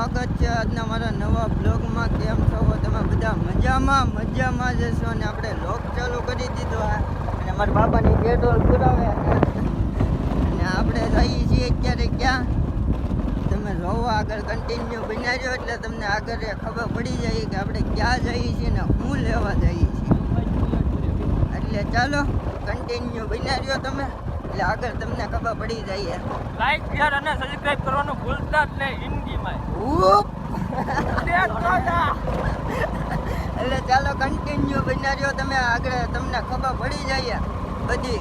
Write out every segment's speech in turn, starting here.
સ્વાગત છે આજના મારા નવા બ્લોગમાં. કેમ છો તમે બધા? મજામાં જશો. અને આપણે લોક ચાલુ કરી દીધો અને મારા બાબાની પેટ્રોલ પુરાવે અને આપણે જઈએ છીએ અત્યારે ક્યાં તમે જોવો આગળ કન્ટિન્યુ બન્યા છો એટલે તમને આગળ ખબર પડી જાય કે આપણે ક્યાં જઈએ છીએ ને શું લેવા જઈએ છીએ. એટલે ચાલો કન્ટિન્યુ બન્યા રહ્યો તમે એટલે આગળ તમને ખબર પડી જાય. લાઈક શેર અને સબસ્ક્રાઇબ કરવાનું ભૂલતા જ નહીં હિન્દીમાં. એટલે ચાલો કન્ટિન્યુ બન્યા રહ્યો તમે આગળ તમને ખબર પડી જાય બધી.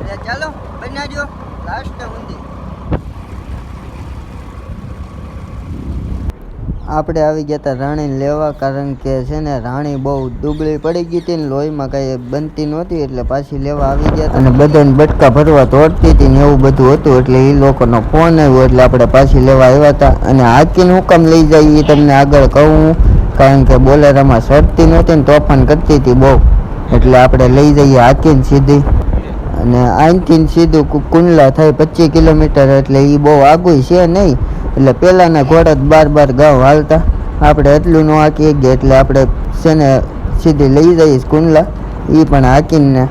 એટલે ચાલો બન્યા રહ્યો લાસ્ટ સુધી. આપણે આવી ગયા હતા રાણીને લેવા, કારણ કે છે ને રાણી બહુ દુબળી પડી ગઈ હતી ને લોહીમાં કાંઈ બનતી નહોતી, એટલે પાછી લેવા આવી ગયા હતા. અને બધાને બટકા ભરવા તોડતી હતી ને એવું બધું હતું, એટલે એ લોકોનો ફોન આવ્યો એટલે આપણે પાછી લેવા આવ્યા હતા. અને હાકીને હું કામ લઈ જાય એ તમને આગળ કહું, કારણ કે બોલેરામાં સડતી નહોતી ને તોફાન કરતી હતી બહુ, એટલે આપણે લઈ જઈએ હાકીને સીધી. અને અહીંથી સીધું કુંડલા થાય 25 કિલોમીટર, એટલે એ બહુ આઘું છે નહીં. એટલે પહેલાંના ઘોડા બાર ગાંવ હાલતા, આપણે એટલું ન હાંકી ગયા એટલે આપણે છે ને સીધી લઈ જઈશ કુંડલા, એ પણ હાંકીને.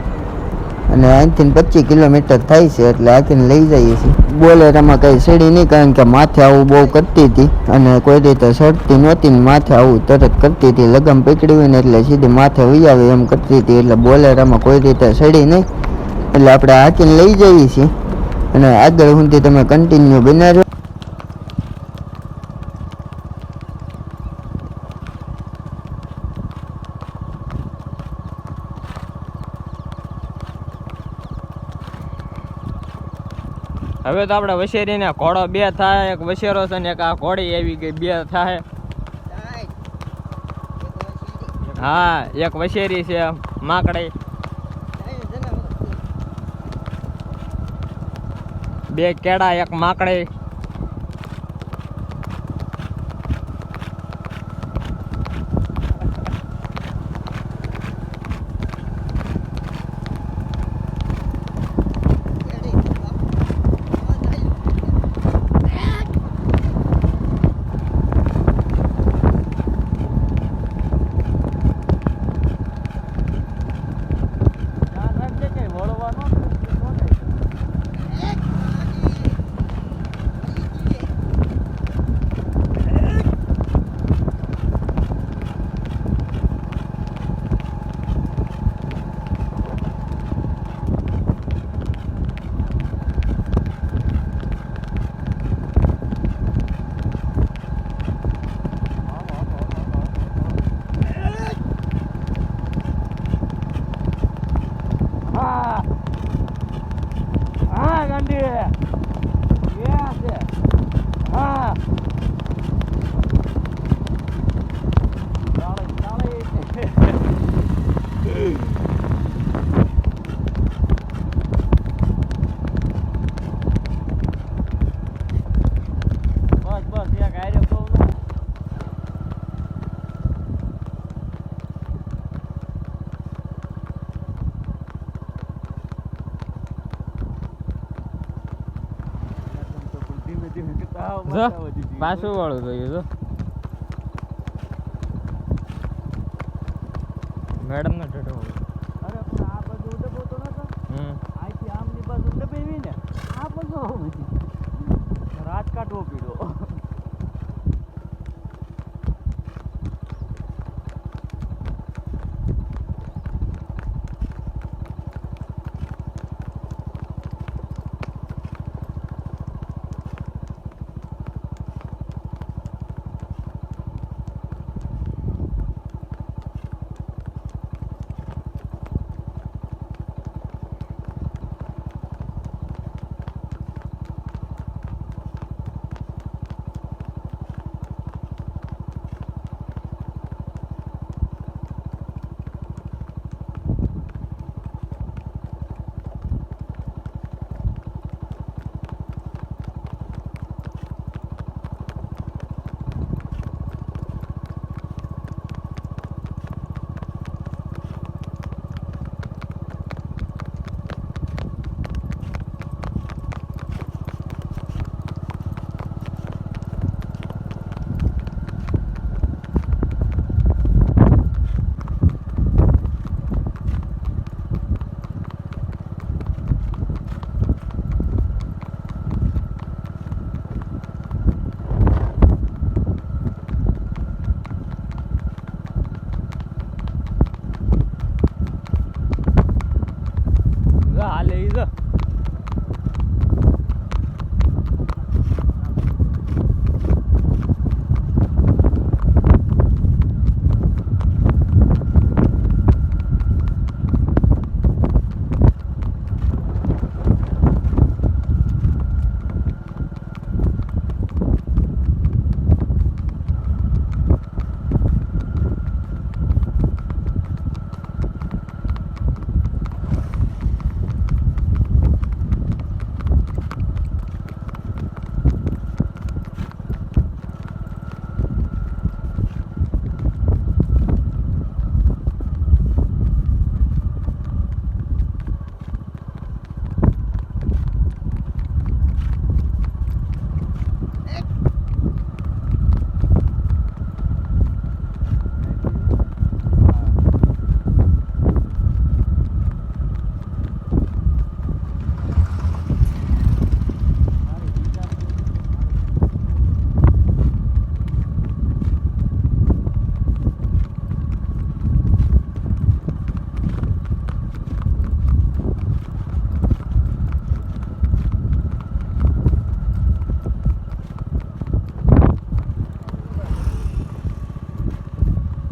અને અહીંથી 25 કિલોમીટર થાય છે એટલે હાંકીને લઈ જઈએ છીએ. બોલેરામાં કંઈ સડી નહીં, કારણ કે માથે આવું બહુ કરતી હતી અને કોઈ રીતે સડતી નહોતી ને માથે આવું તરત કરતી હતી. લગામ પકડી હોય ને એટલે સીધી માથે વહી આવે એમ કરતી હતી, એટલે બોલેરામાં કોઈ રીતે સડી નહીં. એટલે આપણે હાંકીને લઈ જઈએ છીએ અને આગળ સુધી તમે કન્ટિન્યુ બનાવો. હવે તો આપણે વશેરીને ઘોડો 2 થાય, એક વશેરો છે ને એક આ ઘોડી આવી ગઈ, 2 થાય. હા, એક વશેરી છે માકડી, 2 કેળા, એક માકડી. પાછું વાળું જોઈએ તો મેડમ ને ઠેઠો. અરે પણ આ બધું ડબ્બો તો નતો, અહીંથી આમની બાજુ ડબ્બેવી ને આ બધું રાત કાઢવો પીડો.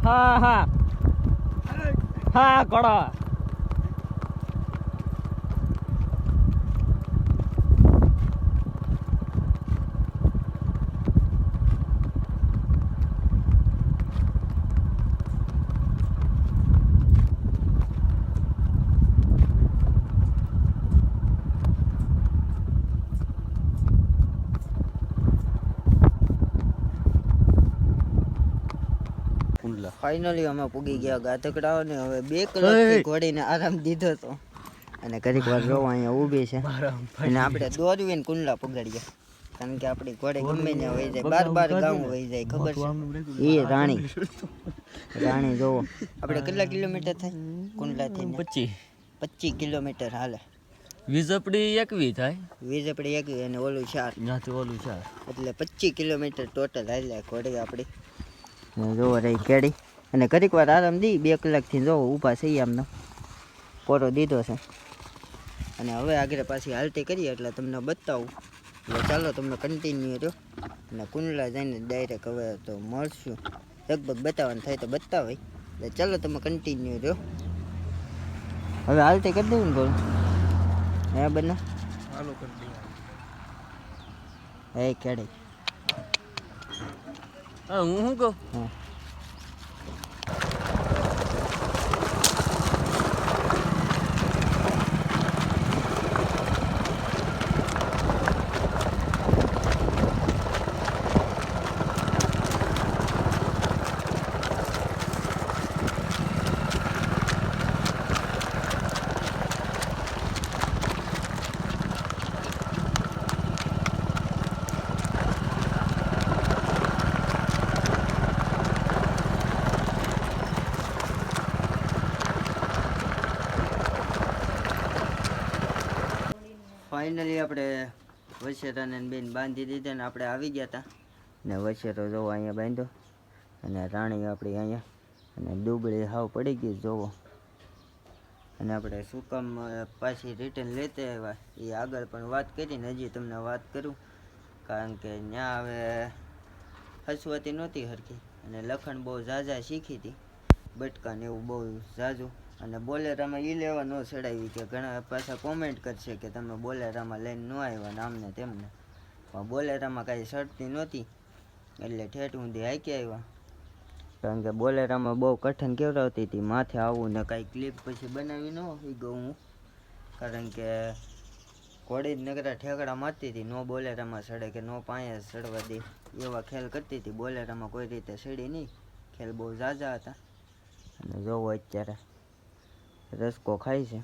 હા હા હા ઘોડો ફાઇનલી અમે પૂગી ગયા ગાધકડાઓ ને હવે 2 કલાકથી ઘોડીને આરામ દીધો હતો અને ઘડીક વાર જોવો અહીંયા ઊભી છે અને આપણે દોરવીને કુંડલા પગાડીએ કારણ કે આપણી ઘોડે ગમે ને વહી જાય બાર ગામ વહી જાય ખબર છે એ રાણી જોવો આપણે કેટલા કિલોમીટર થાય કુંડલાથી 25 કિલોમીટર હાલે વીજપડી 21 થાય વીજપડી 1 અને ઓલું 4 ત્યાંથી ઓલું છે એટલે 25 કિલોમીટર ટોટલ હાલ્યા ઘોડી આપણી જોવો રહી કેડી અને ઘડીક વાર આરામ દી 2 કલાકથી જોવો ઊભા છીએ આમનો પોરો દીધો છે અને હવે આગળ પાછી હાલતી કરીએ એટલે તમને બતાવું એટલે ચાલો તમને કન્ટિન્યુ રહ્યો અને કુંડલા જઈને ડાયરેક્ટ હવે તો મળશું લગભગ બતાવવાનું થાય તો બતાવાય એટલે ચાલો તમે કન્ટિન્યુ રહ્યો હવે હાલતી કરી દઉં ને બોલ હે બને ચાલુ કરી દઈએ હે કેડી હા હું શું કહું હા ફાઇનલી આપણે વછેરાને બેન બાંધી દીધા ને આપણે આવી ગયા હતા ને વછેરો જોવો અહીંયા બાંધ્યો અને રાણી આપણી અહીંયા અને ડુબળી હાવ પડી ગઈ જોવો અને આપણે શું કામ પાછી રિટર્ન લેતા આવ્યા એ આગળ પણ વાત કરીને હજી તમને વાત કરું કારણ કે ત્યાં હવે હસવાતી નહોતી હરખી અને લખણ બહુ ઝાઝા શીખી હતી બટકા ને એવું બહુ ઝાઝું અને બોલેરામાં એ લેવા ન ચડાવી કે ઘણા પાછા કોમેન્ટ કરશે કે તમે બોલેરામાં લઈને ન આવ્યા ને આમને તેમને પણ બોલેરામાં કાંઈ સડતી નહોતી એટલે ઠેઠ ઊંધી હાંકી આવ્યા કારણ કે બોલેરામાં બહુ કઠણ કેવડાવતી હતી માથે આવું ને કાંઈ ક્લિપ પછી બનાવી ન હોય ગયું હું કારણ કે ઘોડી જ નગરા ઠેકડા મારતી હતી નો બોલેરામાં સડે કે નો પાયે સડવા દે એવા ખેલ કરતી હતી બોલેરામાં કોઈ રીતે સડી નહીં ખેલ બહુ ઝાઝા હતા અને જોવો અત્યારે રસકો ખાય છે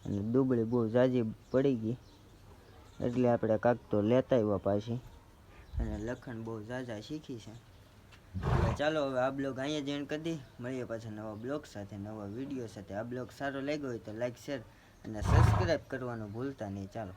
અને ડુબળી બહુ ઝાઝી પડી ગઈ એટલે આપણે કાંક તો લેતા આવ્યા પાછી અને લખણ બહુ ઝાઝા શીખી છે એટલે ચાલો હવે આ બ્લોગ અહીંયા જ એન્ડ કરી દઈએ મળીએ પાછા નવા બ્લોગ સાથે નવા વિડીયો સાથે આ બ્લોગ સારો લાગ્યો હોય તો લાઈક શેર અને સબસ્ક્રાઈબ કરવાનું ભૂલતા નહીં ચાલો